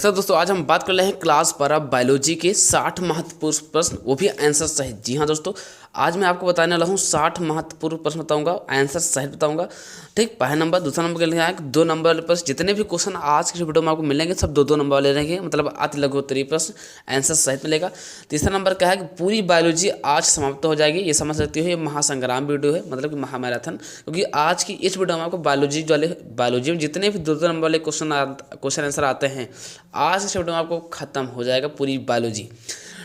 नमस्कार दोस्तों, आज हम बात कर रहे हैं क्लास 12 बायोलॉजी के 60 महत्वपूर्ण प्रश्न, वो भी आंसर सहित। जी हाँ दोस्तों, आज मैं आपको बताने वाला हूँ 60 महत्वपूर्ण प्रश्न बताऊंगा, आंसर सहित बताऊंगा। ठीक, पहला नंबर, दूसरा नंबर के लिए है 2 नंबर वाले प्रश्न। जितने भी क्वेश्चन आज के वीडियो में आपको मिलेंगे सब 2-2 नंबर वाले रहेंगे, मतलब अति लघु उत्तरीय प्रश्न आंसर सहित मिलेगा। तीसरा नंबर क्या है कि पूरी बायोलॉजी आज समाप्त हो जाएगी। ये समझ सकते हो, ये महासंग्राम वीडियो है, मतलब कि महामैराथन, क्योंकि आज की इस वीडियो में आपको बायोलॉजी में जितने भी 2-2 नंबर वाले क्वेश्चन आंसर आते हैं, आज इस वीडियो में आपको खत्म हो जाएगा पूरी बायोलॉजी।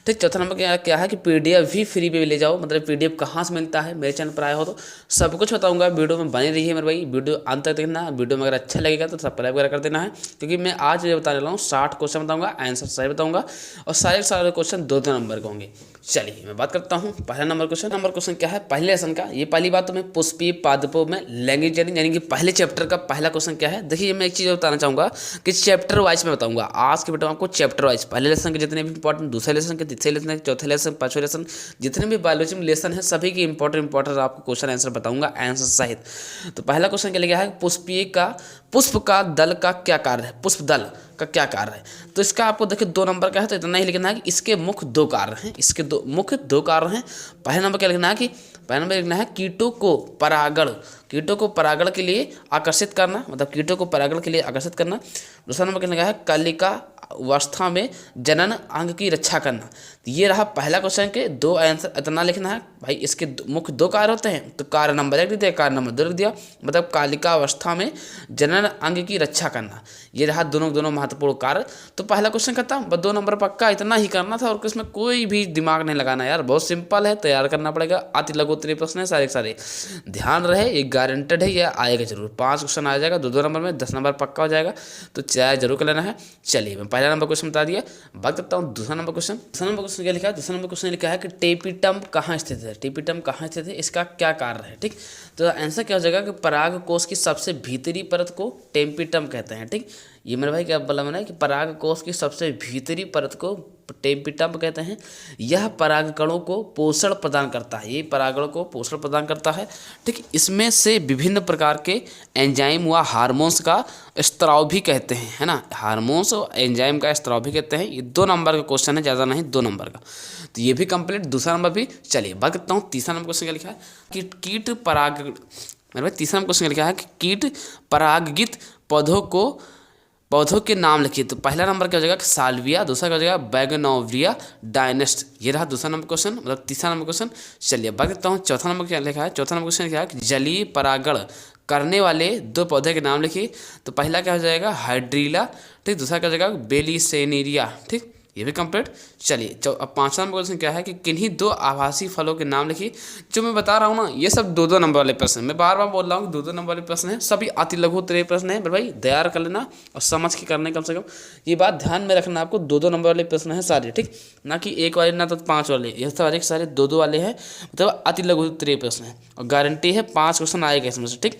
ठीक, चौथा नंबर क्या है कि पीडीएफ भी फ्री पे ले जाओ। मतलब पीडीएफ कहाँ से मिलता है, मेरे चैनल पर आए हो तो सब कुछ बताऊंगा। वीडियो में बने रही है मेरे भाई, वीडियो अंत तक देखना। वीडियो में अगर अच्छा लगेगा तो सब्सक्राइब वगैरह कर देना है, क्योंकि मैं आज ये बताने वाला हूँ 60 क्वेश्चन बताऊंगा, आंसर सही बताऊंगा, और सारे क्वेश्चन 2-2 नंबर के होंगे। चलिए मैं बात करता हूँ पहला नंबर क्वेश्चन क्या है पहले लेसन का। ये पहली बात तो मैं पुष्पीय पादपों में लैंगिक जनित यानी कि पहले चैप्टर का पहला क्वेश्चन क्या है। देखिए, मैं एक चीज़ बताना चाहूँगा कि चैप्टर वाइज में बताऊंगा आज के वीडियो में आपको। चैप्टर वाइज पहले लेसन के जितने भी इंपॉर्टेंट, दूसरे लेसन के, तीसरे लेसन के, चौथे लेसन, पाँचवें लेसन, जितने भी बायोलॉजी में लेसन है सभी की इंपॉर्टेंट आपको क्वेश्चन आंसर बताऊंगा आंसर सहित। तो पहला क्वेश्चन क्या है, पुष्प का दल का क्या कार्य है। पुष्प दल का क्या कार्य है, तो इसका आपको देखिए 2 नंबर का है, तो इतना ही लिखना है कि इसके मुख्य 2 कार्य हैं। इसके मुख्य 2 कार्य हैं। पहला नंबर क्या लिखना है कि कीटों को परागण के लिए आकर्षित करना, मतलब कीटों को परागण के लिए आकर्षित करना। दूसरा नंबर क्या लिखा है, कलिका अवस्था में जनन अंग की रक्षा करना। तो ये रहा पहला क्वेश्चन के 2 आंसर, इतना लिखना है भाई। इसके मुख्य 2 कार्य होते हैं, तो कार्य नंबर 1 लिख दिया, कार्य नंबर 2 लिख दिया, मतलब कालिका अवस्था में जनन अंग की रक्षा करना। ये रहा दोनों महत्वपूर्ण कार्य। तो पहला क्वेश्चन खत्म, बस 2 नंबर पक्का, इतना ही करना था, और इसमें कोई भी दिमाग नहीं लगाना यार, बहुत सिंपल है, तैयार करना पड़ेगा। अति लघु उत्तरीय प्रश्न है सारे ध्यान रहे, ये गारंटेड है, ये आएगा जरूर। 5 क्वेश्चन आ जाएगा 2-2 नंबर में, 10 नंबर पक्का हो जाएगा, तो चाय जरूर कर लेना है। चलिए मैं पहला नंबर क्वेश्चन बता दिया, बात करता हूँ दूसरा नंबर क्वेश्चन। क्या लिखा है, दूसरा नंबर क्वेश्चन लिखा है कि टेपिटम कहाँ स्थित है। टेपिटम कहाँ स्थित है, इसका क्या कार्य है। ठीक, तो आंसर क्या हो जाएगा कि पराग कोश की सबसे भीतरी परत को टेपिटम कहते हैं। ठीक, ये मेरे भाई क्या बोला मैंने कि पराग कोश की सबसे भीतरी परत को टेपिटम कहते हैं। यह परागकणों को पोषण प्रदान करता है, ये परागकणों को पोषण प्रदान करता है। ठीक, इसमें से विभिन्न प्रकार के एंजाइम व हार्मोन्स का स्त्राव भी कहते हैं, है ना। हार्मोन्स और एंजाइम का स्त्राव भी कहते हैं। ये 2 नंबर का क्वेश्चन है, ज़्यादा नहीं, 2 नंबर का, तो ये भी कंप्लीट। दूसरा नंबर भी। चलिए बात करता हूँ तीसरा नंबर क्वेश्चन क्या लिखा है कि कीट पराग, मेरे भाई तीसरा नंबर क्वेश्चन क्या लिखा है कि कीट परागित पौधों के नाम लिखिए। तो पहला नंबर क्या हो जाएगा साल्विया, दूसरा क्या हो जाएगा बैगनोविया डायनेस्ट। ये रहा दूसरा नंबर क्वेश्चन, मतलब तीसरा नंबर क्वेश्चन। चलिए बात करता हूँ चौथा नंबर क्या लिखा है। चौथा नंबर क्वेश्चन क्या है कि जलीय परागण करने वाले 2 पौधे के नाम लिखिए। तो पहला क्या हो जाएगा हाइड्रीला, ठीक, दूसरा क्या हो जाएगा बेलीसेनेरिया। ठीक, ये भी कंप्लीट। चलिए अब 5वां नंबर क्वेश्चन क्या है कि किन्हीं 2 आभासी फलों के नाम लिखिए। जो मैं बता रहा हूँ ना, ये सब 2-2 नंबर वाले प्रश्न, मैं बार बार बोल रहा हूँ 2-2 नंबर वाले प्रश्न हैं, सभी अति लघु उत्तरीय प्रश्न हैं। भाई तैयार कर लेना और समझ के करने कम से कम, ये बात ध्यान में रखना आपको। 2-2 नंबर वाले प्रश्न हैं सारे, ठीक, ना कि 1 वाले ना तो 5 वाले, ये सारे 2-2 वाले हैं, मतलब अति लघु उत्तरीय प्रश्न हैं, और गारंटी है 5 क्वेश्चन आएगा इसमें से। ठीक,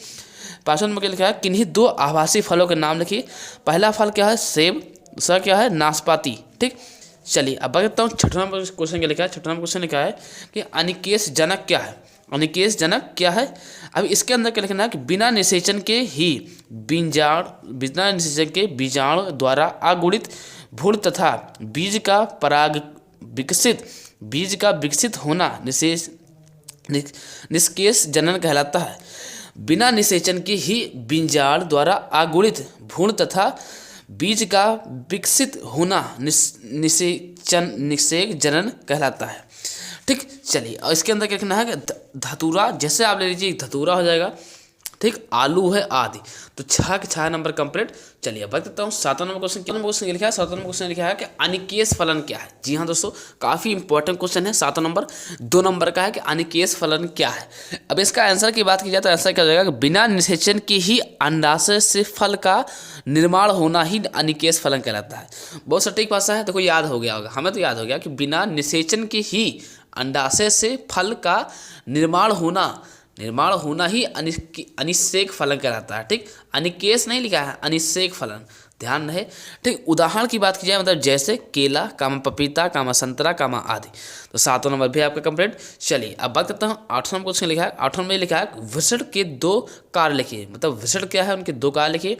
5वां नंबर क्या लिखा है किन्हीं 2 आभासी फलों के नाम लिखिए। पहला फल क्या है सेब, दूसरा क्या है नाशपाती। ठीक, चलिए अब बताता हूँ 6वां नंबर क्वेश्चन क्या लिखा है। 6वां नंबर क्वेश्चन लिखा है कि अनिकेश जनक क्या है। अनिकेश जनक क्या है, अब इसके अंदर क्या लिखना है कि बिना निषेचन के बीजाणु द्वारा अगुणित भ्रूण तथा बीज का विकसित होना निष्केष जनन कहलाता है। बिना निषेचन के ही बीजाणु द्वारा अगुणित भ्रूण तथा बीज का विकसित होना निषेक जनन कहलाता है। ठीक, चलिए और इसके अंदर क्या लिखना है कि धतूरा, जैसे आप ले लीजिए धतूरा हो जाएगा। ठीक, आलू है आदि। तो 6 नंबर कंप्लीट। चलिए अब बताता हूँ 7वां नंबर क्वेश्चन। क्या नंबर क्वेश्चन लिखा है, 7वां नंबर क्वेश्चन लिखा है कि अनिकेश फलन क्या है। जी हाँ दोस्तों, काफ़ी इंपॉर्टेंट क्वेश्चन है। 7वां नंबर 2 नंबर का है कि अनिकेश फलन क्या है। अब इसका आंसर की बात की जाए तो आंसर क्या हो जाएगा कि बिना निषेचन के ही अंडाशय से फल का निर्माण होना ही अनिकेश फलन कहलाता है। बहुत सटीक भाषा है, देखो याद हो गया होगा, हमें तो याद हो गया कि बिना निषेचन के ही अंडाशय से फल का निर्माण होना ही अनिषेक फलन कहलाता है। ठीक, अनिकेश नहीं लिखा है, अनिषेक फलन। ध्यान रहे। ठीक, उदाहरण की बात की जाए मतलब जैसे केला, कामा पपीता, कामा संतरा, कामा आदि। तो 7वां नंबर भी आपका कंप्लीट। चलिए अब बात करता हूँ 8वां नंबर क्वेश्चन लिखा है। 8वां में लिखा है विषण के 2 कार्य लिखिए। मतलब विषण क्या है, उनके 2 कार्य लिखिए।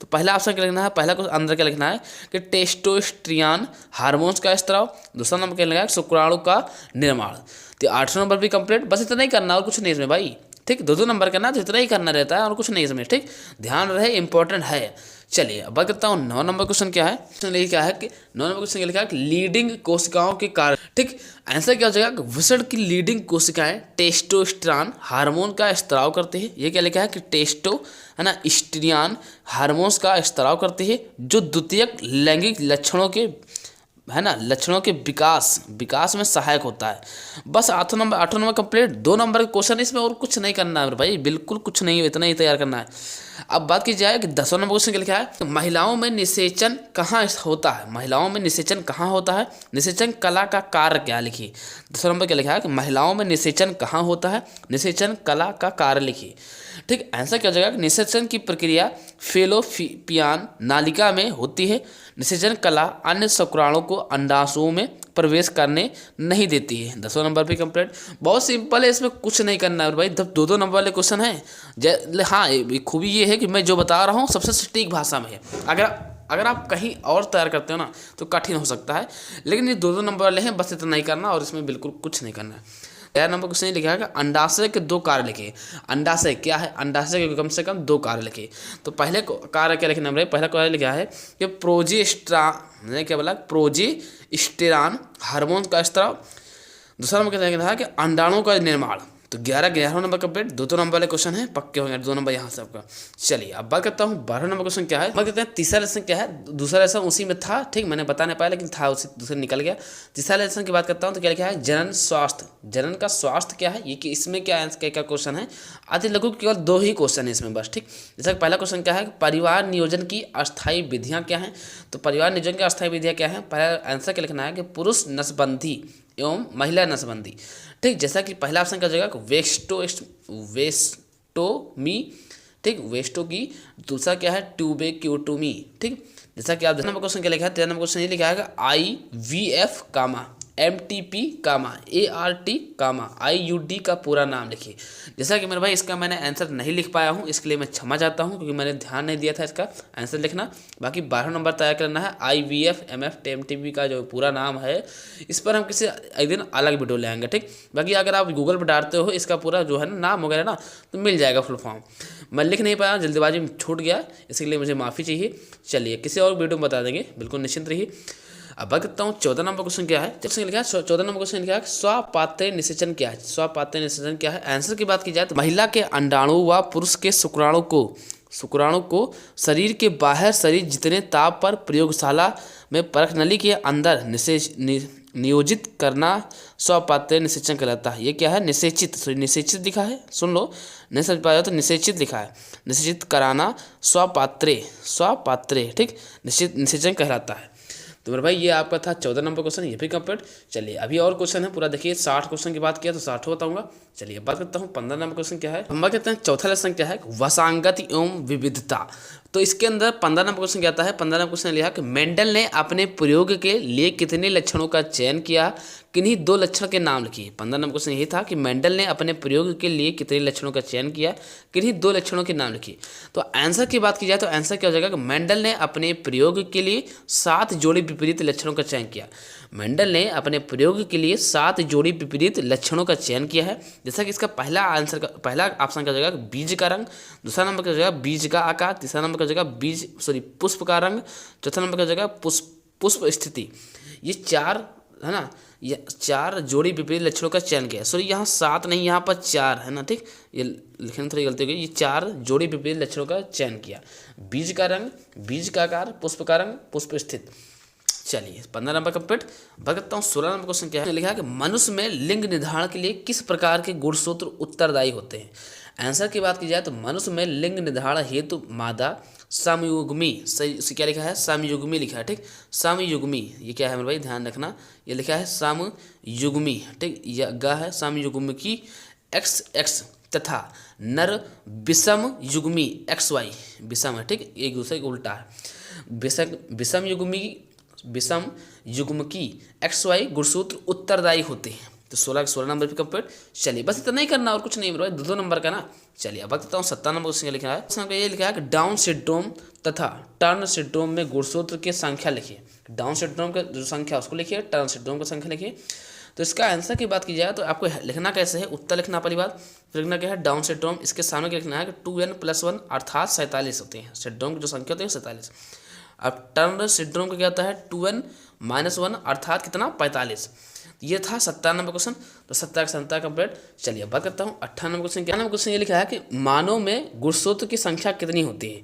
तो पहला ऑप्शन क्या लिखना है, पहला क्वेश्चन अंदर क्या लिखना है कि टेस्टोस्टेरोन हार्मोन्स का स्त्राव। दूसरा नंबर क्या लिखा है शुक्राणु का निर्माण। तो 8वां नंबर भी कंप्लीट। बस इतना ही करना और कुछ नहीं इसमें भाई। ठीक, 2 नंबर करना तो इतना ही करना रहता है और कुछ नहीं इसमें। ठीक, ध्यान रहे, इंपॉर्टेंट है। चलिए अब बात करता हूँ 9 नंबर क्वेश्चन क्या है। क्वेश्चन क्या है कि 9 नंबर क्वेश्चन लिखा है कि लीडिंग कोशिकाओं के कारण। ठीक, आंसर क्या हो जाएगा, विषण की लीडिंग कोशिकाएं टेस्टोस्टेरोन हार्मोन का स्त्राव करते हैं। ये क्या लिखा है कि टेस्टो है ना स्टेरोन हार्मोन्स का स्त्राव करते हैं जो द्वितीयक लैंगिक लक्षणों के है ना लक्षणों के विकास में सहायक होता है। बस 8वां नंबर कंप्लीट। 2 नंबर का क्वेश्चन इसमें और कुछ नहीं करना है भाई, बिल्कुल कुछ नहीं है, इतना ही तैयार करना है। अब बात की जाए कि 10वां नंबर क्वेश्चन क्या लिखा है, तो महिलाओं में निषेचन कहाँ होता है। महिलाओं में निषेचन कहाँ होता है, निषेचन कला का कार्य क्या लिखिए। 10वां नंबर क्या लिखा है कि महिलाओं में निषेचन कहाँ होता है, निषेचन कला का कार्य लिखिए। ठीक, आंसर क्या हो जाएगा, निषेचन की प्रक्रिया फेलोपियन नालिका में होती है। निषेचन कला अन्य शुक्राणुओं को अंडाशयों में प्रवेश करने नहीं देती है। 10वां नंबर भी कंप्लीट। बहुत सिंपल है, इसमें कुछ नहीं करना है भाई। 2 नंबर वाले क्वेश्चन है। हाँ, खूबी ये है कि मैं जो बता रहा हूँ सबसे सटीक भाषा में है। अगर आप कहीं और तैयार करते हो ना तो कठिन हो सकता है, लेकिन ये 2 नंबर वाले हैं, बस इतना ही करना और इसमें बिल्कुल कुछ नहीं करना है। 13 नंबर क्वेश्चन लिखा है कि अंडाशय के 2 कार्य लिखे। अंडाशय क्या है, अंडाशय के कम से कम 2 कार्य लिखे। तो पहले कार्य क्या लिखना है, पहला कार्य लिखा है कि क्या बोला, प्रोजेस्टेरॉन हार्मोन का स्त्राव। दूसरा नंबर क्या लिखना है कि अंडाणुओं का निर्माण। तो 11वां नंबर कंप्लीट। 2 नंबर वाले क्वेश्चन है, पक्के होंगे 2 नंबर यहाँ से आपका। चलिए अब बात करता हूँ 12वां नंबर क्वेश्चन क्या है। बात करते हैं तीसरा लेसन क्या है। दूसरा लेसन उसी में था, ठीक, मैंने बता नहीं पाया लेकिन था, उसी दूसरे निकल गया। तीसरा लेसन की बात करता हूँ तो क्या लिखा है, जनन स्वास्थ्य। जनन का स्वास्थ्य क्या है, ये कि इसमें क्या क्वेश्चन है। अति लघु केवल 2 ही क्वेश्चन है इसमें बस। ठीक, जैसा पहला क्वेश्चन क्या है, परिवार नियोजन की अस्थायी विधियाँ क्या हैं। तो परिवार नियोजन की अस्थायी विधियाँ क्या है, पहला आंसर क्या लिखना है कि पुरुष नसबंदी एवं महिला नसबंदी। ठीक, जैसा कि पहला ऑप्शन का जगह वेस्टोमी। ठीक, वेस्टो की। दूसरा क्या है, ट्यूबेक्यूटोमी। ठीक, जैसा कि आप 13 नंबर क्वेश्चन क्या लिखा है, 13 नंबर क्वेश्चन ये लिखा है IVF कामा MTP कामा ART कामा IUD का पूरा नाम लिखिए। जैसा कि मेरे भाई इसका मैंने आंसर नहीं लिख पाया हूँ, इसके लिए मैं क्षमा चाहता हूँ क्योंकि मैंने ध्यान नहीं दिया था इसका आंसर लिखना। बाकी 12 नंबर तैयार करना है। IVF MF MTP का जो पूरा नाम है, इस पर हम किसी एक दिन अलग वीडियो ले आएंगे। ठीक, बाकी अगर आप गूगल पर डालते हो इसका पूरा जो है ना नाम वगैरह ना, तो मिल जाएगा फुल फॉर्म। मैं लिख नहीं पाया, जल्दीबाजी में छूट गया, इसके लिए मुझे माफ़ी चाहिए। चलिए किसी और वीडियो में बता देंगे, बिल्कुल निश्चिंत रहिए। अब बात करता हूँ 14 नंबर क्वेश्चन क्या है। 14 नंबर क्वेश्चन लिखा है स्वपात्रे निषेचन क्या है। स्वपात्रे निषेचन क्या है, आंसर की बात की जाए तो महिला के अंडाणु व पुरुष के शुक्राणु को शरीर के बाहर शरीर जितने ताप पर प्रयोगशाला में परख नली के अंदर नियोजित करना स्वपात्रे निषेचन कहलाता है। ये क्या है, निषेचित लिखा है, सुन लो, नहीं समझ पाया तो निषेचित लिखा है। निषेचित कराना स्वपात्रे ठीक निषेचन कहलाता है। तो मेरे भाई ये आपका था 14 नंबर क्वेश्चन, ये भी कंप्लीट। चलिए अभी और क्वेश्चन है पूरा देखिए। 60 क्वेश्चन की बात किया तो 60 बताऊंगा। चलिए बात करता हूँ 15 नंबर क्वेश्चन क्या है। हम बात करते हैं चौथा लेसन क्या है, वसांगत एवं विविधता। तो इसके अंदर 15 नंबर क्वेश्चन क्या आता है। 15 नंबर क्वेश्चन लिखा कि मेंडल ने अपने प्रयोग के लिए कितने लक्षणों का चयन किया, किन्हीं 2 लक्षण के नाम लिखिए। 15 नंबर क्वेश्चन यही था कि मेंडल ने अपने प्रयोग के लिए कितने लक्षणों का चयन किया, किन्हीं 2 लक्षणों के नाम लिखिए। तो आंसर की बात की जाए तो आंसर क्या हो जाएगा कि मेंडल ने अपने प्रयोग के लिए 7 जोड़ी विपरीत लक्षणों का चयन किया। मेंडल ने अपने प्रयोग के लिए 7 जोड़ी विपरीत लक्षणों का चयन किया है। जैसा कि इसका पहला ऑप्शन का जगह बीज का रंग, दूसरा नंबर का जगह बीज का आकार, तीसरा नंबर का जगह पुष्प का रंग, चौथा नंबर का जगह पुष्प स्थिति। ये 4 है ना, ये 4 जोड़ी विपरीत लक्षणों का चयन किया। सॉरी यहाँ 7 नहीं, यहाँ पर 4 है ना। ठीक, ये लिखने में थोड़ी गलती हो गई। ये 4 जोड़ी विपरीत लक्षणों का चयन किया। बीज का रंग, बीज का आकार, पुष्प का रंग, पुष्प स्थित। चलिए 15 नंबर कंप्लीट। भगता हूँ 16 नंबर क्वेश्चन क्या है। लिखा है कि मनुष्य में लिंग निर्धारण के लिए किस प्रकार के गुणसूत्र उत्तरदायी होते हैं। आंसर की बात की जाए तो मनुष्य में लिंग निर्धारण हेतु मादा समयुग्मी, सही क्या लिखा है, समयुग्मी लिखा है। ठीक, समयुग्मी ये क्या है मेरे भाई, ध्यान रखना, ये लिखा है समयुग्मी। ठीक, यह ग है समयुग्मी की XX तथा नर विषम युग्मी XY विषम है। ठीक, एक दूसरे के उल्टा है। विषम युग्मकी XY गुणसूत्र उत्तरदायी होते हैं। तो 16 नंबर पे कंप्लीट। चलिए बस इतना ही करना और कुछ नहीं ब्रो, 2 नंबर का ना। चलिए अब बताता हूँ 17 नंबर क्वेश्चन लिखा है। क्वेश्चन ये लिखा है कि डाउन सिंड्रोम तथा टर्न सिंड्रोम में गुणसूत्र की संख्या लिखिए। डाउन सिंड्रोम का जो संख्या उसको लिखिए, टर्न सिंड्रोम की संख्या लिखिए। तो इसका आंसर की बात की जाए तो आपको लिखना कैसे है, उत्तर लिखना पहली बात, फिर लिखना क्या है डाउन सिंड्रोम, इसके सामने क्या लिखना है कि 2n+1 अर्थात 47 होते हैं। सिंड्रोम की जो संख्या होती है 47। अब टर्न सिंड्रोम का क्या होता है 2n-1 अर्थात कितना 45। ये था 17 नंबर क्वेश्चन। तो 17 का 17 कंप्लीट। चलिए अब बात करता हूँ 18 नंबर क्वेश्चन। क्या नंबर क्वेश्चन ये लिखा है कि मानव में गुणसूत्र की संख्या कितनी होती है।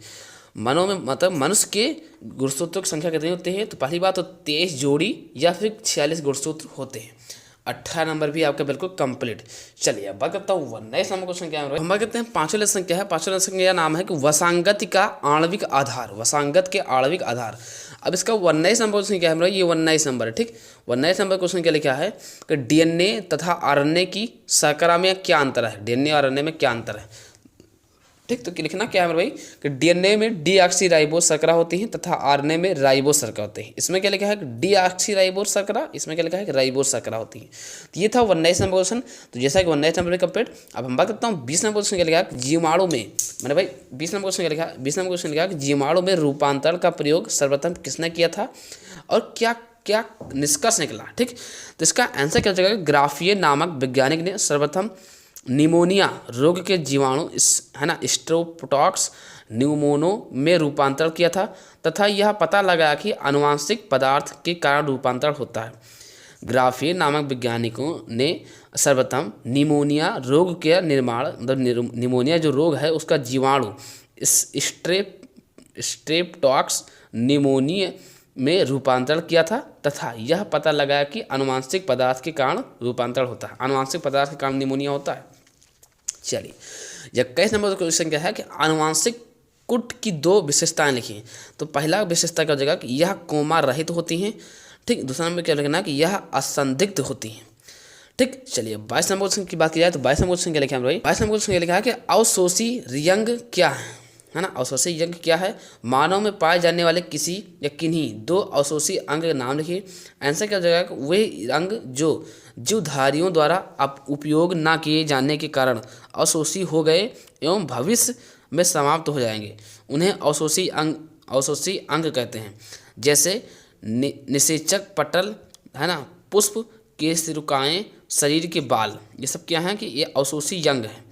मानव में मतलब मनुष्य के गुणसूत्रों की संख्या कितनी होती है। तो पहली बात तो 23 जोड़ी या फिर 46 गुणसूत्र होते हैं। 18 नंबर भी आपका बिल्कुल कंप्लीट। चलिए अब बात करता हूँ 19 नंबर क्वेश्चन क्या है। हम बात करते हैं 5वां लेसन क्या है। 5वां लेसन का नाम है कि वसांगत का आणविक आधार। वसांगत के आणविक आधार। अब इसका 19 नंबर क्वेश्चन क्या है, ये 19 नंबर है। ठीक, 19 नंबर क्वेश्चन क्या लिखा है कि DNA तथा RNA की शर्करा में क्या अंतर है। DNA और RNA में क्या अंतर है। ठीक, तो लिखना क्या है भाई कि DNA में डीऑक्सीराइबोस शर्करा होती है तथा RNA में राइबोस शर्करा होते हैं। इसमें क्या लिखा है कि डीऑक्सीराइबोस शर्करा, इसमें क्या लिखा है कि राइबोस शर्करा होती है। तो ये था 19 नंबर क्वेश्चन। तो जैसा कि 19 नंबर में कंप्लीट। अब हम बात करता हूँ 20 नंबर क्वेश्चन क्या लिखा है जीवाणु में, मैंने भाई 20 नंबर क्वेश्चन क्या लिखा है, 20 नंबर क्वेश्चन लिखा है कि जीवाणु में रूपांतरण का प्रयोग सर्वप्रथम किसने किया था और क्या क्या निष्कर्ष निकला। ठीक, तो इसका आंसर क्या हो जाएगा, ग्राफिए नामक वैज्ञानिक ने सर्वप्रथम निमोनिया रोग के जीवाणु स्ट्रेप्टोकॉकस न्यूमोनो में रूपांतरण किया था तथा यह पता लगा कि आनुवांशिक पदार्थ के कारण रूपांतरण होता है। ग्राफिए नामक वैज्ञानिकों ने सर्वप्रथम निमोनिया रोग के निर्माण मतलब निमोनिया जो रोग है उसका जीवाणु स्ट्रेप्टोकॉकस निमोनिया में रूपांतरण किया था तथा यह पता लगाया कि आनुवांशिक पदार्थ के कारण रूपांतरण होता है। आनुवांशिक पदार्थ के कारण निमोनिया होता है। चलिए 21 नंबर क्वेश्चन क्या है कि आनुवांशिक कुट की 2 विशेषताएं लिखिए। तो पहला विशेषता क्या हो जाएगा कि यह कोमा रहित होती हैं। ठीक, दूसरा नंबर क्या लिखना है कि यह असंदिग्ध होती हैं। ठीक, चलिए 22 नंबर क्वेश्चन की बात की जाए तो 22 नंबर क्वेश्चन क्या लिखा है भाई, 22 नंबर क्वेश्चन क्या लिखा है कि अवशोषी यंग क्या है ना। अवशोषी यंग क्या है, मानव में पाए जाने वाले किसी या किन्हीं 2 अवशोषी अंग का नाम लिखिए। आंसर क्या हो जाएगा, वे अंग जो जीवधारियों द्वारा उपयोग न किए जाने के कारण अवशोषी हो गए एवं भविष्य में समाप्त हो जाएंगे, उन्हें अवशोषी अंग कहते हैं। जैसे निषेचक पटल है ना, पुष्प, केशिकाएँ, शरीर के बाल, ये सब क्या हैं कि ये अवशोषी अंग है।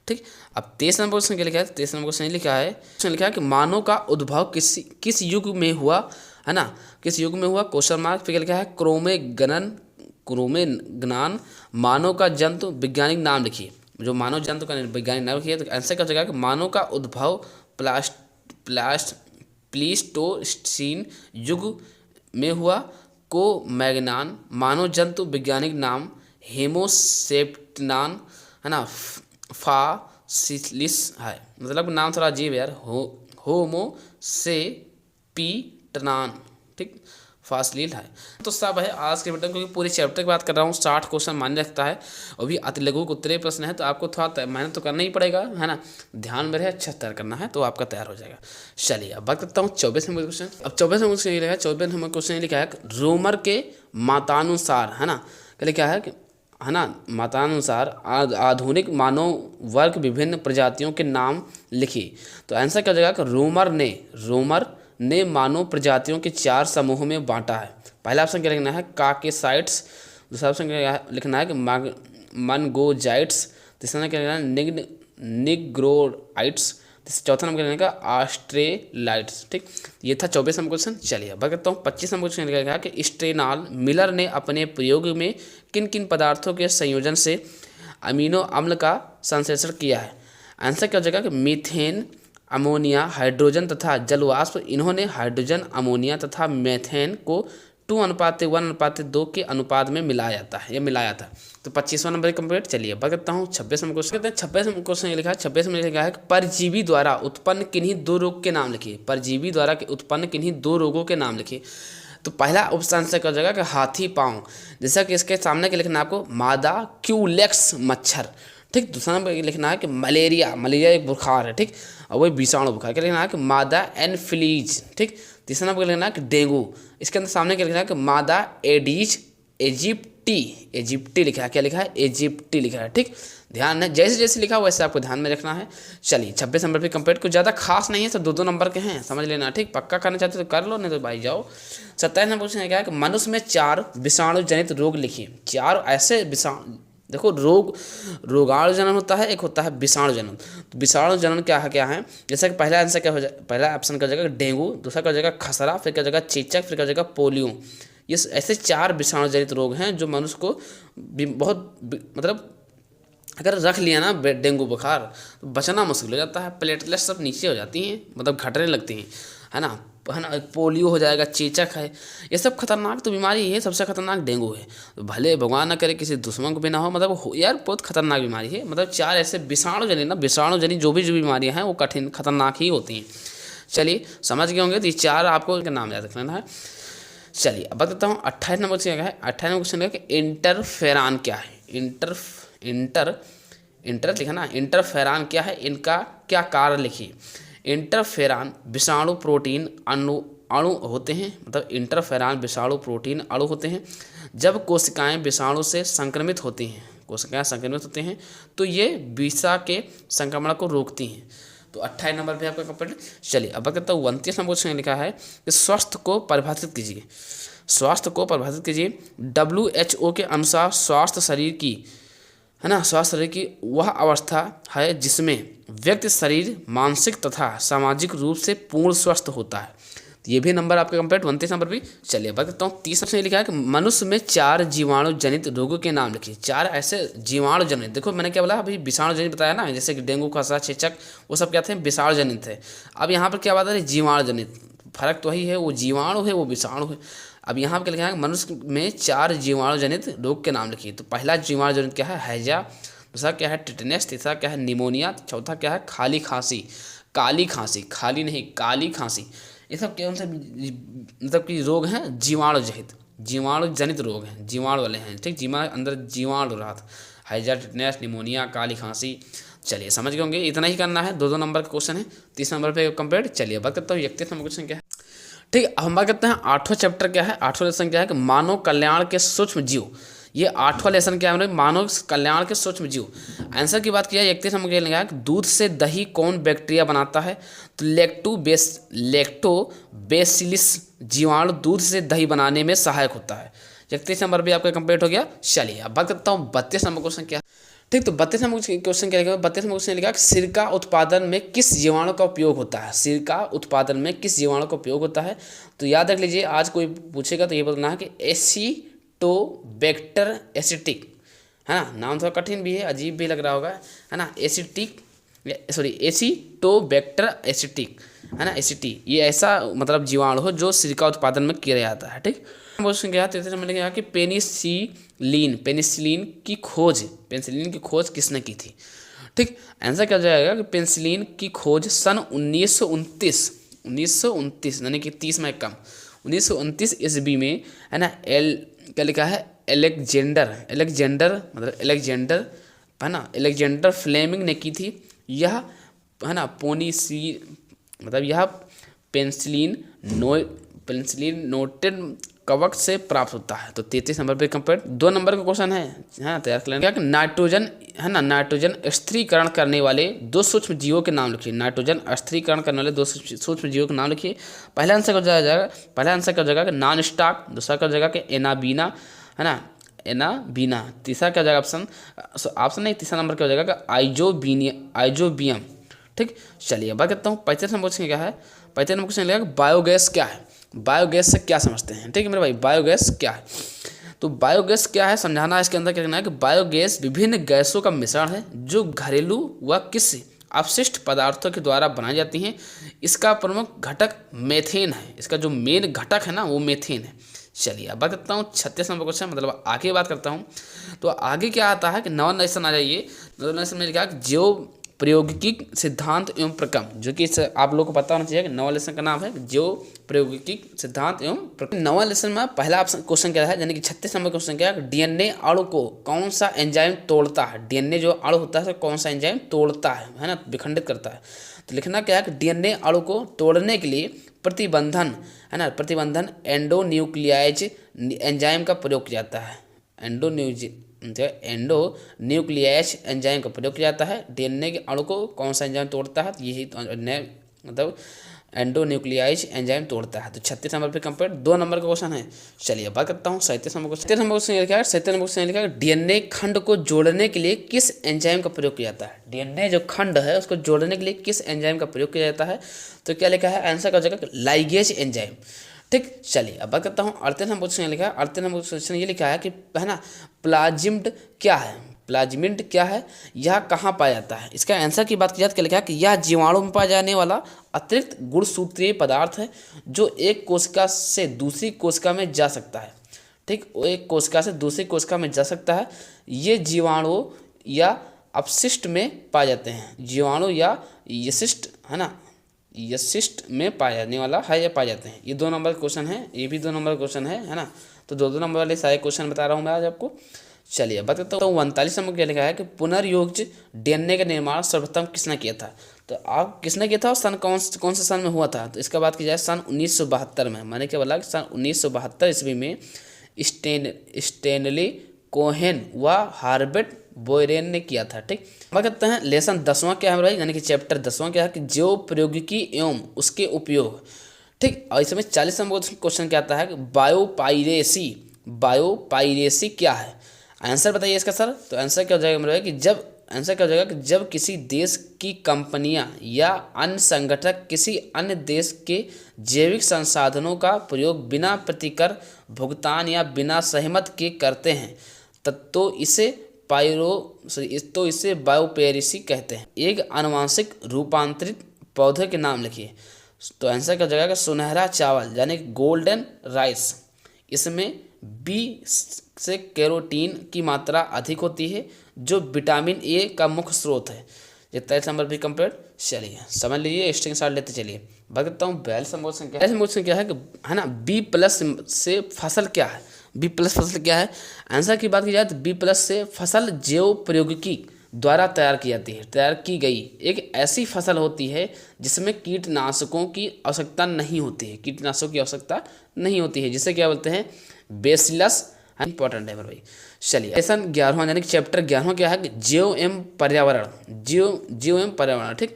ठीक, अब 23 नंबर क्वेश्चन क्या लिखा है, 23 नंबर क्वेश्चन लिखा है, लिखा है कि मानव का उद्भव किस युग में हुआ है ना, किस युग में हुआ क्वेश्चन मार्क पे क्या लिखा है क्रोमे ज्ञान मानव का जंतु वैज्ञानिक नाम लिखिए। जो मानव जंतु का वैज्ञानिक नाम लिखिए। तो आंसर क्या हो जाएगा कि मानव का उद्भव प्लीस्टोसीन युग में हुआ। को मैग्नान मानव जंतु वैज्ञानिक नाम हेमोसेप्टिनान है ना फासिलिस है। मतलब नाम थोड़ा अजीब है यार, होमोसेपिटनान। ठीक, फासिलिल है। तो सब है आज के वीडियो, क्योंकि पूरे चैप्टर की बात कर रहा हूँ। 60 क्वेश्चन मान्य रखता है और भी अति लघु उत्तरीय प्रश्न है, तो आपको थोड़ा मेहनत तो करना ही पड़ेगा है ना। ध्यान में रहे, अच्छा तैयार करना है तो आपका तैयार हो जाएगा। चलिए अब बात करता हूँ 24 नंबर क्वेश्चन। अब 24 नंबर क्वेश्चन ये लिखा है, 24 नंबर क्वेश्चन ये लिखा है रोमर के मतानुसार है ना, क्या लिखा है ना, मतानुसार आधुनिक मानव वर्ग विभिन्न प्रजातियों के नाम लिखिए। तो आंसर क्या हो जाएगा कि रोमर ने मानव प्रजातियों के 4 समूहों में बांटा है। पहला ऑप्शन क्या लिखना है काकेसाइट्स, दूसरा ऑप्शन क्या लिखना है कि मनगोजाइट्स, तीसरा क्या लिखना है निग्रोइट्स, चौथा नंबर लिखने का ऑस्ट्रेलाइट्स। ठीक, ये था 24 नंबर क्वेश्चन। चलिए अब करता हूँ 25 नंबर क्वेश्चन लिखा कि स्टेनाल मिलर ने अपने प्रयोग में किन किन पदार्थों के संयोजन से अमीनो अम्ल का संश्लेषण किया है। आंसर क्या हो जाएगा कि मीथेन, अमोनिया, हाइड्रोजन तथा जलवाष्प। इन्होंने हाइड्रोजन, अमोनिया तथा मीथेन को 2:1:2 के अनुपात में मिलाया था। तो 25वां नंबर कंप्लीट। चलिए बात करता हूँ 26 नंबर क्वेश्चन। कहते हैं 26 नंबर क्वेश्चन ये लिखा है, 26 में लिखा है परजीवी द्वारा उत्पन्न किन्हीं 2 रोग के नाम लिखिए। परजीवी द्वारा उत्पन्न किन्हीं 2 रोगों के नाम लिखिए। तो पहला ऑप्शन से क्या हो जाएगा कि हाथी पाँव, जैसा कि इसके सामने क्या लिखना है आपको मादा क्यूलेक्स मच्छर। ठीक, दूसरा नंबर लिखना है कि मलेरिया एक बुखार है। ठीक, और वही विषाणु बुखार। क्या लिखना है कि मादा एनफ्लूएंजा। ठीक, तीसरा नंबर लिखना है कि डेंगू। इसके अंदर सामने क्या लिखना है कि मादा एडीज इजिप्टी लिखा है। क्या लिखा है? इजिप्टी लिखा है। ठीक, ध्यान है, जैसे जैसे लिखा वैसे आपको ध्यान में रखना है। चलिए 26 नंबर पे कंप्लीट। कुछ ज़्यादा खास नहीं है, सब 2-2 नंबर के हैं, समझ लेना। ठीक, पक्का करना चाहते तो कर लो, नहीं तो भाई जाओ। 27 नंबर क्वेश्चन क्या है कि मनुष्य में 4 विषाणु जनित रोग लिखिए। 4 ऐसे विषाणु, देखो रोगाणु जनन होता है, एक होता है विषाणु जनन। तो विषाणु जनन क्या है? जैसे कि पहला आंसर क्या हो जाए, पहला ऑप्शन का जगह डेंगू, दूसरा का जगह खसरा, फिर का जगह चेचक, फिर का जगह पोलियो। ये ऐसे 4 विषाणु जनित रोग हैं जो मनुष्य को बहुत मतलब अगर रख लिया ना डेंगू बुखार तो बचना मुश्किल हो जाता है। प्लेटलेट्स सब नीचे हो जाती हैं, मतलब घटने लगती हैं, है ना। पोलियो हो जाएगा, चेचक है, ये सब खतरनाक तो बीमारी है। सबसे खतरनाक डेंगू है। तो भले भगवान ना करे किसी दुश्मन को भी ना हो, मतलब यार बहुत खतरनाक बीमारी है। मतलब 4 ऐसे विषाणु जनी जो भी बीमारियाँ हैं वो कठिन खतरनाक ही होती हैं। चलिए समझ गए होंगे, तो ये 4 आपको इनका नाम याद रखना है। चलिए अब बताता हूँ 28 नंबर क्या है। 28 नंबर क्वेश्चन है कि इंटरफेरान क्या है? इंटर लिखा ना, इंटरफेरान क्या है, इनका क्या कार्य लिखिए। इंटरफेरान विषाणु प्रोटीन अणु होते हैं, मतलब इंटरफेरान विषाणु प्रोटीन अणु होते हैं। जब कोशिकाएं विषाणु से संक्रमित होती हैं, तो ये विषा के संक्रमण को रोकती हैं। तो 28 नंबर पे आपका कंप्लीट। चलिए अब कहता हूँ 29 नंबर क्वेश्चन लिखा है कि स्वास्थ्य को परिभाषित कीजिए। WHO के अनुसार स्वास्थ्य शरीर की वह अवस्था है जिसमें व्यक्ति शरीर मानसिक तथा सामाजिक रूप से पूर्ण स्वस्थ होता है। तो ये भी नंबर आपके कंप्लीट 29 नंबर भी। चलिए बताता हूँ 30 से लिखा है कि मनुष्य में 4 जीवाणु जनित रोगों के नाम लिखिए। 4 ऐसे जीवाणु जनित, देखो मैंने क्या बोला अभी, विषाणु जनित बताया ना, जैसे कि डेंगू, खसरा, चेचक, वो सब क्या थे? विषाणु जनित थे। अब यहाँ पर क्या बात है? जीवाणु जनित। फर्क तो वही है, वो जीवाणु है, वो विषाणु है। अब यहाँ पर क्या लिखा है? मनुष्य में 4 जीवाणु जनित रोग के नाम लिखिए। तो पहला जीवाणु जनित क्या है? हैजा। दूसरा क्या है? टिटनेस। तीसरा क्या है? निमोनिया। चौथा क्या है? काली खांसी, खाली नहीं, काली खांसी। ये सब कौन से मतलब कि रोग हैं? जीवाणु जनित रोग हैं, जीवाणु वाले हैं। ठीक, अंदर जीवाणु रहा था। हैजा, टिटनेस, निमोनिया, काली खांसी। चलिए समझ गए होंगे, इतना ही करना है। 2-2 नंबर का क्वेश्चन है। 30 नंबर पे कंप्लीट। चलिए बात करता हूँ 31 नंबर क्वेश्चन क्या है। ठीक, अब हम बात करते हैं 8वां चैप्टर क्या है। 8वां लेसन क्या है कि मानव कल्याण के सूक्ष्म जीव। ये 8वां लेसन क्या है? मानव कल्याण के सूक्ष्म जीव। आंसर की बात किया 31 नंबर के लिए, दूध से दही कौन बैक्टीरिया बनाता है? तो लैक्टोबैसिलस जीवाणु दूध से दही बनाने में सहायक होता है। 31 नंबर भी आपका कंप्लीट हो गया। चलिए अब बात करता हूँ 32 नंबर क्वेश्चन क्या। ठीक, तो 32 नंबर क्वेश्चन क्या लिखा? 32 नंबर क्वेश्चन लिखा सिरका उत्पादन में किस जीवाणु का उपयोग होता है? तो याद रख लीजिए, आज कोई पूछेगा तो ये बोलना है कि एसिटोबैक्टर एसिटिक, है ना। नाम थोड़ा कठिन भी है, अजीब भी लग रहा होगा, है ना। एसिटोबैक्टर एसिटिक, है ना। एसिटी ये ऐसा मतलब जीवाणु हो जो सिरका उत्पादन में किया जाता है। ठीक, क्वेश्चन क्या है? मैंने कहा कि पेनिसिलिन की खोज किसने की थी? ठीक, आंसर क्या जाएगा कि पेनिसिलिन की खोज सन 1929 यानी कि 30 में कम 1929 ईस्वी में, है ना। क्या लिखा है? एलेक्जेंडर मतलब एलेक्जेंडर, है ना, एलेक्जेंडर फ्लेमिंग ने की थी। यह, है ना, यह पेनिसिलिन नोटेड कवक से प्राप्त होता है। तो 33 नंबर पे कंप्लीट। 2 नंबर का क्वेश्चन है, तैयार कर लेंगे। नाइट्रोजन स्थिरीकरण करने वाले 2 सूक्ष्म जीवों के नाम लिखिए। पहला आंसर का जाएगा कि नॉन स्टॉक, दूसरा का जगह के एनाबीना, है ना, एनाबीना। तीसरा क्या जाएगा? ऑप्शन नहीं, तीसरा नंबर क्या हो जाएगा? आइजोबियम। ठीक, चलिए बात करता हूँ 35 नंबर क्वेश्चन क्या है। 35 नंबर क्वेश्चन लगेगा बायोगैस क्या है? बायोगैस से क्या समझते हैं? ठीक है मेरे भाई, बायोगैस क्या है? तो बायोगैस क्या है समझाना। इसके अंदर क्या करना है कि बायोगैस विभिन्न गैसों का मिश्रण है जो घरेलू व किसी अपशिष्ट पदार्थों के द्वारा बनाई जाती हैं। इसका प्रमुख घटक मेथेन है। इसका जो मेन घटक है ना, वो मेथेन है। चलिए अब बात करता हूँ 36 नंबर क्वेश्चन, मतलब आगे बात करता हूँ। तो आगे क्या आता है कि नवा लेसन आ जाइए। नवा लेसन में क्या जो प्रौद्योगिकी सिद्धांत एवं प्रक्रम, जो कि आप लोगों को पता होना चाहिए कि नवा लेसन का नाम है जो प्रौद्योगिकी सिद्धांत एवं प्रक्रम। नवा लेसन में पहला क्वेश्चन क्या है, यानी कि 36 नंबर क्वेश्चन क्या है? डीएनए अणु को कौन सा एंजाइम तोड़ता है? डीएनए जो अणु होता है कौन सा एंजाइम तोड़ता है ना, विखंडित करता है। तो लिखना क्या है कि डीएनए अणु को तोड़ने के लिए प्रतिबंधन, है ना, प्रतिबंधन एंडोन्यूक्लियाइज एंजाइम का प्रयोग किया जाता है। एंडोन्यूक्लियाइज एंजाइम का प्रयोग किया जाता है। डीएनए के अणु को कौन सा एंजाइम तोड़ता है? यही मतलब एंडोन्यूक्लियाइज एंजाइम तोड़ता है। तो 36 नंबर पे कंप्लीट। 2 नंबर का क्वेश्चन है, चलिए बात करता हूँ 37 नंबर क्वेश्चन। 37 नंबर क्वेश्चन लिखा है, 37 नंबर क्वेश्चन लिखा है, डीएनए खंड को जोड़ने के लिए किस एंजाइम का प्रयोग किया जाता है? डीएनए जो खंड है उसको जोड़ने के लिए किस एंजाइम का प्रयोग किया जाता है? तो क्या लिखा है? आंसर का जगह लाइगेज एंजाइम। ठीक, चलिए अब बात करता हूँ 38 नंबर क्वेश्चन लिखा है। 38 नंबर क्वेश्चन ये लिखा है कि, है ना, प्लाज्मिड क्या है? प्लाज्मिड क्या है? यह कहाँ पाया जाता है? इसका आंसर की बात की जाए तो क्या लिखा है कि यह जीवाणु में पाया जाने वाला अतिरिक्त गुणसूत्रीय पदार्थ है जो एक कोशिका से दूसरी कोशिका में जा सकता है। ठीक, वो एक कोशिका से दूसरी कोशिका में जा सकता है। ये जीवाणु या अपशिष्ट में पाए जाते हैं। जीवाणु या यशिष्ट, है ना, यशिष्ट में पाया जाने वाला है या पाए जाते हैं। ये 2 नंबर का क्वेश्चन है, ये भी 2 नंबर का क्वेश्चन है ना। तो 2-2 नंबर वाले सारे क्वेश्चन बता रहा हूँ मैं आज आपको। चलिए बताता हूँ 39 नंबर क्या लिखा है कि पुनर्योज डीएनए का निर्माण सर्वप्रथम किसने किया था? तो आप किसने किया था और सन कौन से सन में हुआ था? तो इसका बात की जाए सन 1972 में। मैंने क्या बोला कि सन 1972 ईस्वी में स्टेनली कोहेन व हार्बर्ट बोयरेन ने किया था। ठीक, बात करते हैं लेसन 10वां क्या है भाई, यानी कि चैप्टर 10वां क्या है कि जैव प्रौद्योगिकी एवं उसके उपयोग। ठीक, और इसमें 40 नंबर क्वेश्चन क्या आता है कि बायोपाइरेसी क्या है? आंसर बताइए इसका सर। तो आंसर क्या हो जाएगा मेरा कि जब किसी देश की कंपनियां या अन्य संगठक किसी अन्य देश के जैविक संसाधनों का प्रयोग बिना प्रतिकर भुगतान या बिना सहमत के करते हैं तो इसे बायोपेरिसी कहते हैं। एक आनुवांशिक रूपांतरित पौधे के नाम लिखिए। तो आंसर क्या हो जाएगा? सुनहरा चावल, यानी गोल्डन राइस। इसमें बी से कैरोटीन की मात्रा अधिक होती है जो विटामिन ए का मुख्य स्रोत है। 43 नंबर भी कंप्लीट। चलिए समझ लीजिए, स्ट्रिंग शॉट लेते चलिए। बताता हूँ 42 नंबर क्वेश्चन क्या है कि, है ना, B+ से फसल क्या है? B+ फसल क्या है? आंसर की बात की जाए तो B+ से फसल जैव प्रौद्योगिकी द्वारा तैयार की गई एक ऐसी फसल होती है जिसमें कीटनाशकों की आवश्यकता नहीं होती है। जिसे क्या बोलते हैं? बेसिलस। इंपॉर्टेंट है भाई। चलिए लेसन 11वां, यानी कि चैप्टर 11वां क्या है कि जैव एवं पर्यावरण। ठीक,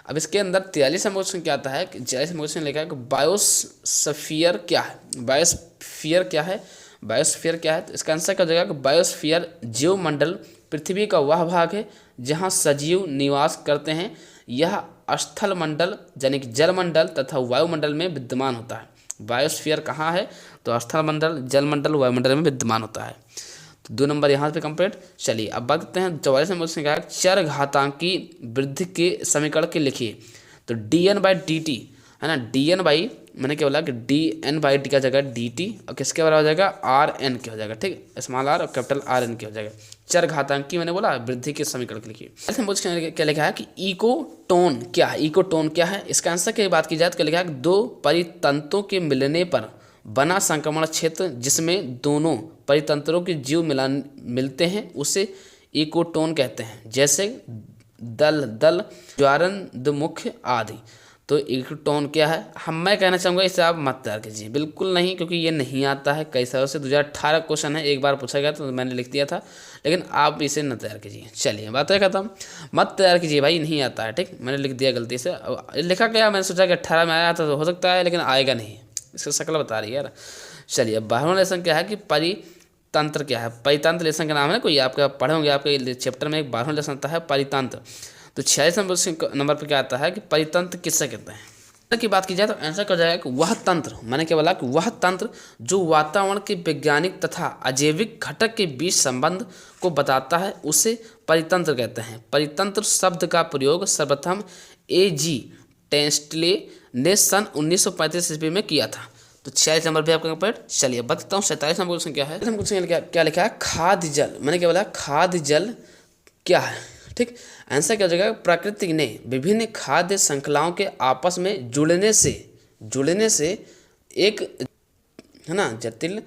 अब इसके अंदर 43 नंबर क्वेश्चन क्या आता है कि 43 नंबर क्वेश्चन लिखा है कि बायोस्फीयर क्या है? बायोस्फीयर क्या है? तो इसका आंसर क्या हो जाएगा कि बायोस्फीयर जैव मंडल पृथ्वी का वह भाग है जहाँ सजीव निवास करते हैं। यह स्थल मंडल, यानी कि जलमंडल तथा वायुमंडल में विद्यमान होता है। बायोस्फीयर कहाँ है? तो स्थल मंडल, जलमंडल, वायुमंडल में विद्यमान होता है। तो 2 नंबर यहाँ पे कंप्लीट। चलिए अब बात करते हैं 44 नंबर से, कहा चरघातांकी वृद्धि के समीकरण के लिखिए। तो dN/dt, है ना, dN/, मैंने क्या बोला कि dN/dt का जगह dt और किसके बराबर हो जाएगा? RN के हो जाएगा। ठीक, स्मॉल r और कैपिटल RN के हो जाएगा। चरघातांकी मैंने बोला वृद्धि के समीकरण के लिखिए। क्या लिखा है कि इकोटोन क्या है? इकोटोन क्या है? इसका आंसर की बात की जाए तो लिखा है कि 2 परितंत्रों के मिलने पर बना संक्रमण क्षेत्र जिसमें दोनों परितंत्रों के जीव मिलते हैं उसे इकोटोन कहते हैं, जैसे दल, ज्वारंदमुख आदि। तो इकोटोन क्या है? मैं कहना चाहूँगा इसे आप मत तैयार कीजिए, बिल्कुल नहीं, क्योंकि ये नहीं आता है कई सालों से। 2018 क्वेश्चन है, एक बार पूछा गया तो मैंने लिख दिया था, लेकिन आप इसे न तैयार कीजिए। चलिए बात है खत्म, मत तैयार कीजिए भाई, नहीं आता है। ठीक, मैंने लिख दिया गलती से, लिखा गया, मैंने सोचा कि 18 में आया था तो हो सकता है, लेकिन आएगा नहीं, इसका शक्ल बता रही है यार। चलिए 12वां लेसन क्या है कि परितंत्र क्या है? परितंत्र लेसन का नाम है, कोई आपका पढ़े होंगे, आपके चैप्टर में एक 12वां लेसन आता है परितंत्र। तो 46 नंबर पर क्या आता है कि परितंत्र किससे कहते हैं? की बात की जाए तो आंसर क्या हो जाएगा कि वह तंत्र, मैंने क्या बोला कि वह तंत्र जो वातावरण के वैज्ञानिक तथा अजैविक घटक के बीच संबंध को बताता है उसे परितंत्र कहते हैं। परितंत्र शब्द का प्रयोग सर्वप्रथम A.G. टेस्ले ने सन 1935 ईस्वी में किया था। तो 46 नंबर भी आपका कंप्लीट। चलिए बताता हूँ 47 नंबर क्वेश्चन क्या है। क्या लिखा है? खाद्य जल, मैंने क्या बोला? खाद्य जल क्या है? ठीक, आंसर क्या हो जाएगा? प्रकृति ने विभिन्न खाद्य श्रृंखलाओं के आपस में जुड़ने से एक, है ना, जटिल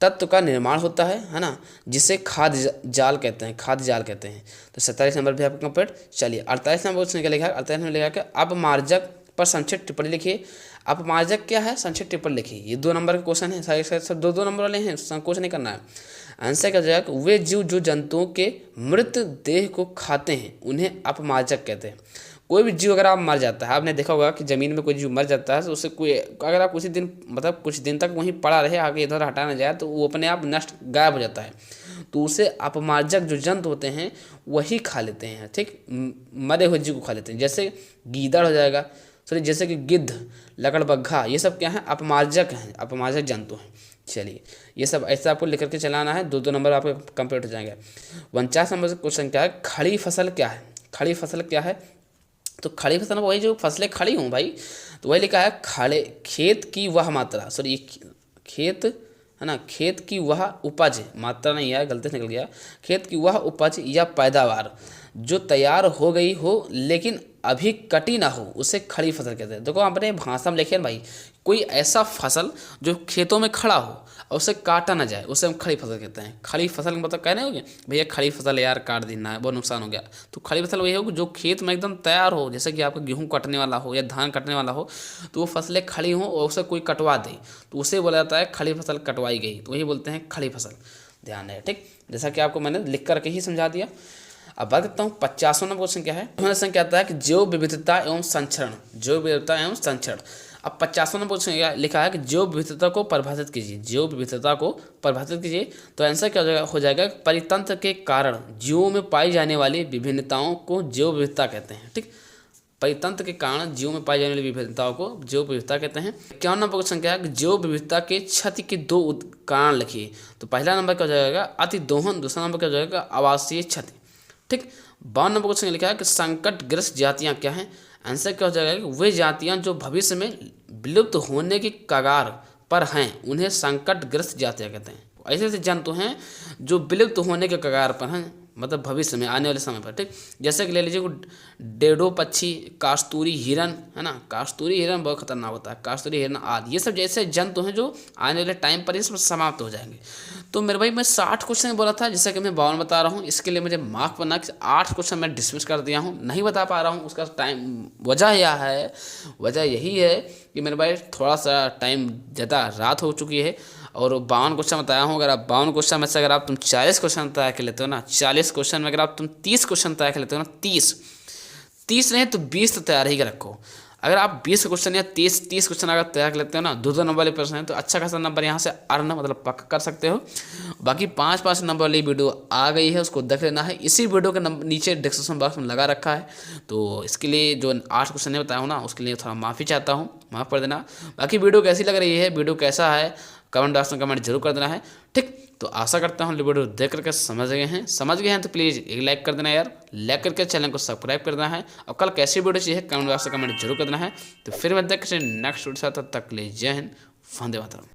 तत्व का निर्माण होता है ना, जिसे खाद्य जाल कहते हैं। तो 47 नंबर भी आपका कंप्लीट। चलिए 48 नंबर क्वेश्चन क्या लिखा है? 48 में लिखा है कि अपमार्जक पर संक्षिप्त टिप्पणी लिखिए। अपमार्जक क्या है, संक्षिप्त टिप्पणी लिखिए। ये 2 नंबर के क्वेश्चन है, सारे सब 2-2 नंबर वाले हैं, संकोच नहीं करना है। आंसर क्या हो जाएगा, वे जीव जो जंतुओं के मृत देह को खाते हैं उन्हें अपमार्जक कहते हैं। कोई भी जीव अगर आप मर जाता है, आपने देखा होगा कि ज़मीन में कोई जीव मर जाता है तो उससे कोई, अगर आप उसी दिन मतलब कुछ दिन तक वहीं पड़ा रहे, आगे इधर हटा ना जाए, तो वो अपने आप नष्ट गायब हो जाता है। तो उसे अपमार्जक जो जंतु होते हैं वही खा लेते हैं, ठीक, मरे हुए जीव को खा लेते हैं। जैसे गीदड़ हो जाएगा, सॉरी जैसे कि गिद्ध, लकड़बग्घा, ये सब क्या है, अपमार्जक हैं, अपमार्जक जंतु हैं। चलिए ये सब ऐसा आपको लिख करके चलाना है, 2-2 नंबर आपके कंप्लीट हो जाएंगे। 49 नंबर क्वेश्चन क्या है, खड़ी फसल क्या है। खड़ी फसल क्या है, तो खड़ी फसल में वही जो फसलें खड़ी हों भाई, तो वही लिखा है खड़े खेत की वह मात्रा, सॉरी खेत है ना, खेत की वह उपज, मात्रा नहीं है, गलती से निकल गया, खेत की वह उपज या पैदावार जो तैयार हो गई हो लेकिन अभी कटी ना हो उसे खड़ी फसल कहते हैं। देखो अपने भाषा में लिखे भाई, कोई ऐसा फसल जो खेतों में खड़ा हो और उसे काटा ना जाए उसे हम खड़ी फसल कहते हैं। खड़ी फसल का मतलब कहने होगे भैया खड़ी फसल यार काट देना है, बहुत नुकसान हो गया, तो खड़ी फसल वही होगी जो खेत में एकदम तैयार हो, जैसे कि आपका गेहूँ कटने वाला हो या धान कटने वाला हो, तो वो फसलें खड़ी हों और उसे कोई कटवा दे तो उसे बोला जाता है खड़ी फसल कटवाई गई, तो वही बोलते हैं खड़ी फसल। ध्यान है, ठीक, जैसा कि आपको मैंने लिख करके ही समझा दिया। अब बात करता हूँ 50वां नंबर क्वेश्चन क्या है, क्वेश्चन क्या आता है कि जैव विविधता एवं संरक्षण, जैव विविधता एवं संरक्षण। अब 50वां नंबर क्वेश्चन लिखा है कि जैव विविधता को परिभाषित कीजिए, जैव विविधता को परिभाषित कीजिए। तो आंसर क्या हो जाएगा, परितंत्र के कारण जीवों में पाई जाने वाली विभिन्नताओं को जैव विविधता कहते हैं, ठीक, परितंत्र के कारण जीवों में पाई जाने वाली विभिन्नताओं को जैव विविधता कहते हैं। 51 नंबर क्वेश्चन क्या है कि जैव विविधता के क्षति के 2 कारण लिखिए। तो पहला नंबर क्या हो जाएगा, अति दोहन, दूसरा नंबर क्या हो जाएगा, आवासीय क्षति, ठीक। 52 नंबर क्वेश्चन लिखा है कि संकटग्रस्त जातियां क्या हैं। आंसर क्या हो जाएगा कि वे जातियां जो भविष्य में विलुप्त होने की कगार पर हैं उन्हें संकटग्रस्त जातियां कहते हैं। ऐसे ऐसे जंतु हैं जो विलुप्त होने के कगार पर हैं, मतलब भविष्य में आने वाले समय पर, ठीक। जैसे कि ले लीजिए डेडो पक्षी, कास्तूरी हिरन, है ना, कास्तूरी हिरन बहुत खतरनाक होता है, कास्तूरी हिरन आदि, ये सब जैसे जंतु हैं जो आने वाले टाइम पर ये सब समाप्त हो जाएंगे। तो मेरे भाई मैं 60 क्वेश्चन बोला था, जैसे कि मैं 52 बता रहा हूँ, इसके लिए मुझे मार्क बनना कि 8 क्वेश्चन मैं डिसमिस कर दिया हूँ, नहीं बता पा रहा हूँ। उसका टाइम वजह यही है कि मेरे भाई थोड़ा सा टाइम ज़्यादा रात हो चुकी है और 52 क्वेश्चन बताया हूँ। अगर आप 52 क्वेश्चन में से अगर आप तुम 40 क्वेश्चन तैयार कर लेते हो ना, 40 क्वेश्चन में अगर आप तुम 30 क्वेश्चन तैयार कर लेते हो ना, 30 नहीं तो 20 तो तैयार ही रखो। अगर आप 20 क्वेश्चन या 30 क्वेश्चन अगर तैयार कर लेते हो ना, 2-2 नंबर वाले प्रश्न हैं, तो अच्छा खासा नंबर यहाँ से अर्न मतलब पक्का कर सकते हो। बाकी 5-5 नंबर वाली वीडियो आ गई है, उसको देख लेना है, इसी वीडियो के नीचे डिस्क्रिप्शन बॉक्स में लगा रखा है। तो इसके लिए जो 8 क्वेश्चन नहीं बताया हूँ ना, उसके लिए थोड़ा माफ़ी चाहता हूँ, माफ़ कर देना। बाकी वीडियो कैसी लग रही है, वीडियो कैसा है, कमेंट बॉक्स में कमेंट जरूर कर देना है, ठीक। तो आशा करता हूँ वीडियो देख करके समझ गए हैं तो प्लीज़ एक लाइक कर देना यार, लाइक करके चैनल को सब्सक्राइब कर देना है। और कल कैसी वीडियो चाहिए कमेंट बॉक्स में कमेंट जरूर कर देना है। तो फिर मैं देखते हैं नेक्स्ट वीडियो, तब तक ले जय हिंद, वंदे मातरम।